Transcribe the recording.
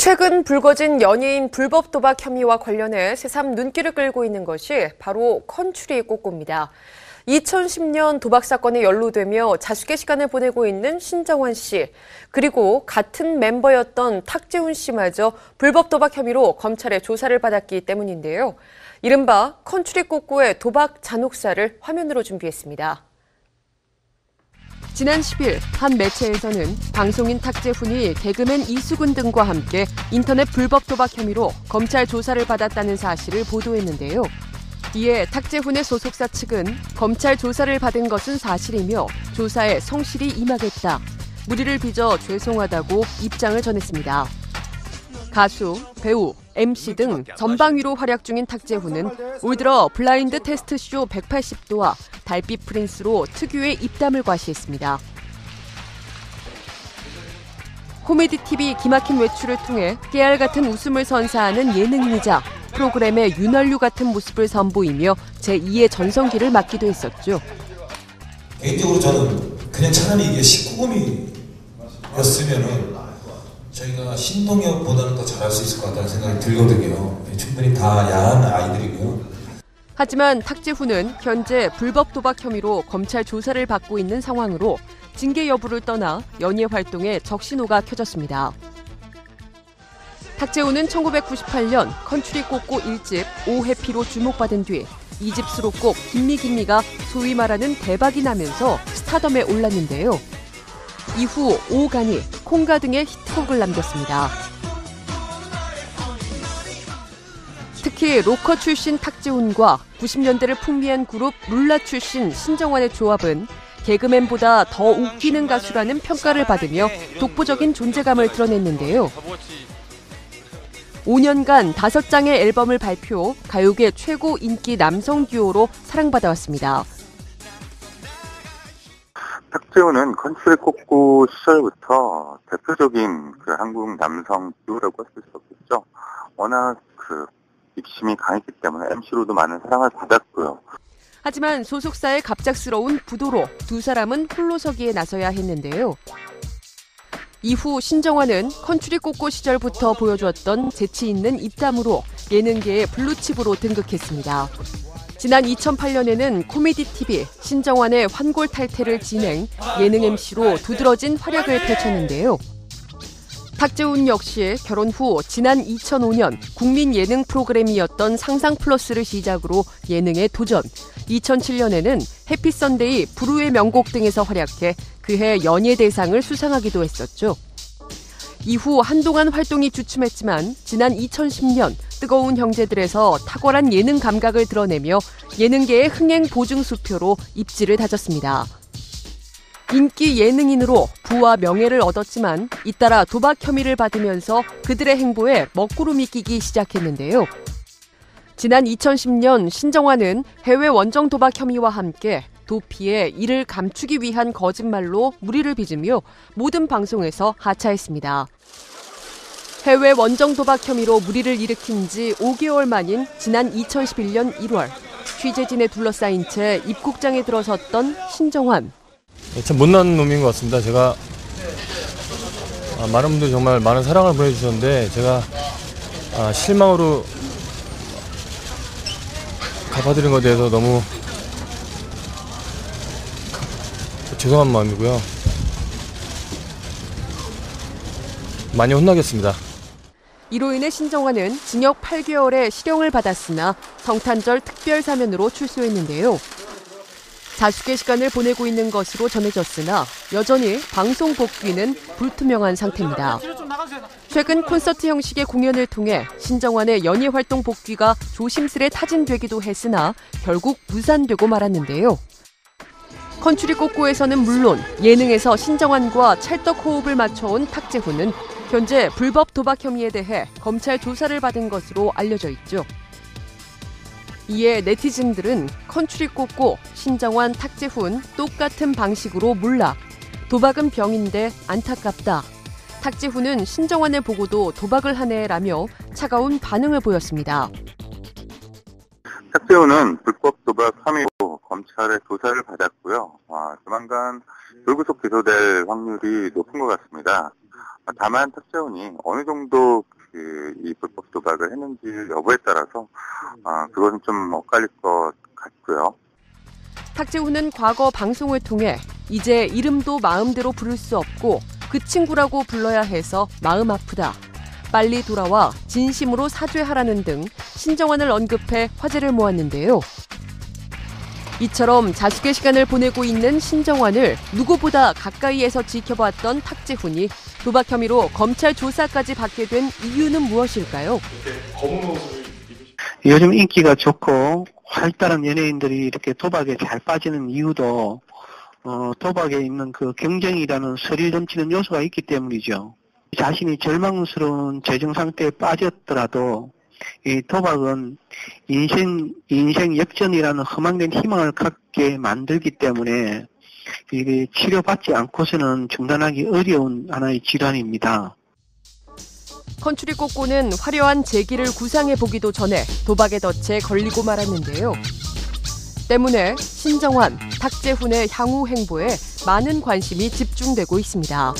최근 불거진 연예인 불법 도박 혐의와 관련해 새삼 눈길을 끌고 있는 것이 바로 컨츄리 꼬꼬입니다. 2010년 도박 사건에 연루되며 자숙의 시간을 보내고 있는 신정환 씨, 그리고 같은 멤버였던 탁재훈 씨마저 불법 도박 혐의로 검찰의 조사를 받았기 때문인데요. 이른바 컨츄리 꼬꼬의 도박 잔혹사를 화면으로 준비했습니다. 지난 10일 한 매체에서는 방송인 탁재훈이 개그맨 이수근 등과 함께 인터넷 불법 도박 혐의로 검찰 조사를 받았다는 사실을 보도했는데요. 이에 탁재훈의 소속사 측은 검찰 조사를 받은 것은 사실이며 조사에 성실히 임하겠다, 무리를 빚어 죄송하다고 입장을 전했습니다. 가수, 배우, MC 등 전방위로 활약 중인 탁재훈은 올 들어 블라인드 테스트쇼 180도와 달빛 프린스로 특유의 입담을 과시했습니다. 코미디 TV 기막힌 외출을 통해 깨알 같은 웃음을 선사하는 예능인이자 프로그램의 윤활유 같은 모습을 선보이며 제2의 전성기를 맞기도 했었죠. 개인적으로 저는 그냥 차라리 이게 19금이었으면은 저희가 신동엽보다는 더 잘할 수 있을 것 같다는 생각이 들거든요. 충분히 다 야한 아이들이고요. 하지만 탁재훈은 현재 불법 도박 혐의로 검찰 조사를 받고 있는 상황으로 징계 여부를 떠나 연예 활동에 적신호가 켜졌습니다. 탁재훈은 1998년 컨츄리 꼬꼬 1집 오해피로 주목받은 뒤 2집 수록곡 김미김미가 소위 말하는 대박이 나면서 스타덤에 올랐는데요. 이후 오가니, 콩가 등의 히트곡을 남겼습니다. 특히 로커 출신 탁재훈과 90년대를 풍미한 그룹 룰라 출신 신정환의 조합은 개그맨보다 더 웃기는 가수라는 평가를 받으며 독보적인 존재감을 드러냈는데요. 5년간 5장의 앨범을 발표, 가요계 최고 인기 남성 듀오로 사랑받아왔습니다. 탁재훈은 컨츄리 꼬꼬 시절부터 대표적인 한국 남성 듀오라고 할 수 없겠죠. 워낙 입심이 강했기 때문에 MC로도 많은 사랑을 받았고요. 하지만 소속사의 갑작스러운 부도로 두 사람은 홀로서기에 나서야 했는데요. 이후 신정환은 컨츄리 꼬꼬 시절부터 보여주었던 재치 있는 입담으로 예능계의 블루칩으로 등극했습니다. 지난 2008년에는 코미디 TV 신정환의 환골탈태를 진행, 예능 MC로 두드러진 활약을 펼쳤는데요. 탁재훈 역시 결혼 후 지난 2005년 국민 예능 프로그램이었던 상상플러스를 시작으로 예능에 도전, 2007년에는 해피선데이, 불후의 명곡 등에서 활약해 그해 연예대상을 수상하기도 했었죠. 이후 한동안 활동이 주춤했지만 지난 2010년 뜨거운 형제들에서 탁월한 예능 감각을 드러내며 예능계의 흥행 보증수표로 입지를 다졌습니다. 인기 예능인으로 부와 명예를 얻었지만 잇따라 도박 혐의를 받으면서 그들의 행보에 먹구름이 끼기 시작했는데요. 지난 2010년 신정환은 해외 원정 도박 혐의와 함께 도피해 이를 감추기 위한 거짓말로 무리를 빚으며 모든 방송에서 하차했습니다. 해외 원정 도박 혐의로 무리를 일으킨 지 5개월 만인 지난 2011년 1월 취재진에 둘러싸인 채 입국장에 들어섰던 신정환. 참 못난 놈인 것 같습니다. 제가 많은 분들이 정말 많은 사랑을 보내주셨는데 제가 실망으로 갚아드린 것에 대해서 너무 죄송한 마음이고요. 많이 혼나겠습니다. 이로 인해 신정환은 징역 8개월의 실형을 받았으나 성탄절 특별사면으로 출소했는데요. 자숙의 시간을 보내고 있는 것으로 전해졌으나 여전히 방송 복귀는 불투명한 상태입니다. 최근 콘서트 형식의 공연을 통해 신정환의 연예 활동 복귀가 조심스레 타진되기도 했으나 결국 무산되고 말았는데요. 컨츄리 꼬꼬에서는 물론 예능에서 신정환과 찰떡 호흡을 맞춰온 탁재훈은 현재 불법 도박 혐의에 대해 검찰 조사를 받은 것으로 알려져 있죠. 이에 네티즌들은 컨츄리 꼬꼬, 신정환, 탁재훈 똑같은 방식으로 몰락, 도박은 병인데 안타깝다, 탁재훈은 신정환을 보고도 도박을 하네라며 차가운 반응을 보였습니다. 탁재훈은 불법 도박 혐의로 검찰의 조사를 받았고요. 조만간 불구속 기소될 확률이 높은 것 같습니다. 다만 탁재훈이 어느 정도 이 불법 도박을 했는지 여부에 따라서 그것은 좀 엇갈릴 것 같고요. 탁재훈은 과거 방송을 통해 이제 이름도 마음대로 부를 수 없고 그 친구라고 불러야 해서 마음 아프다. 빨리 돌아와 진심으로 사죄하라는 등 신정환을 언급해 화제를 모았는데요. 이처럼 자숙의 시간을 보내고 있는 신정환을 누구보다 가까이에서 지켜봤던 탁재훈이 도박 혐의로 검찰 조사까지 받게 된 이유는 무엇일까요? 요즘 인기가 좋고 활달한 연예인들이 이렇게 도박에 잘 빠지는 이유도 도박에 있는 그 경쟁이라는 스릴 넘치는 요소가 있기 때문이죠. 자신이 절망스러운 재정 상태에 빠졌더라도 이 도박은 인생 역전이라는 허망된 희망을 갖게 만들기 때문에 이게 치료받지 않고서는 중단하기 어려운 하나의 질환입니다. 컨츄리 꼬꼬는 화려한 재기를 구상해보기도 전에 도박의 덫에 걸리고 말았는데요. 때문에 신정환, 탁재훈의 향후 행보에 많은 관심이 집중되고 있습니다.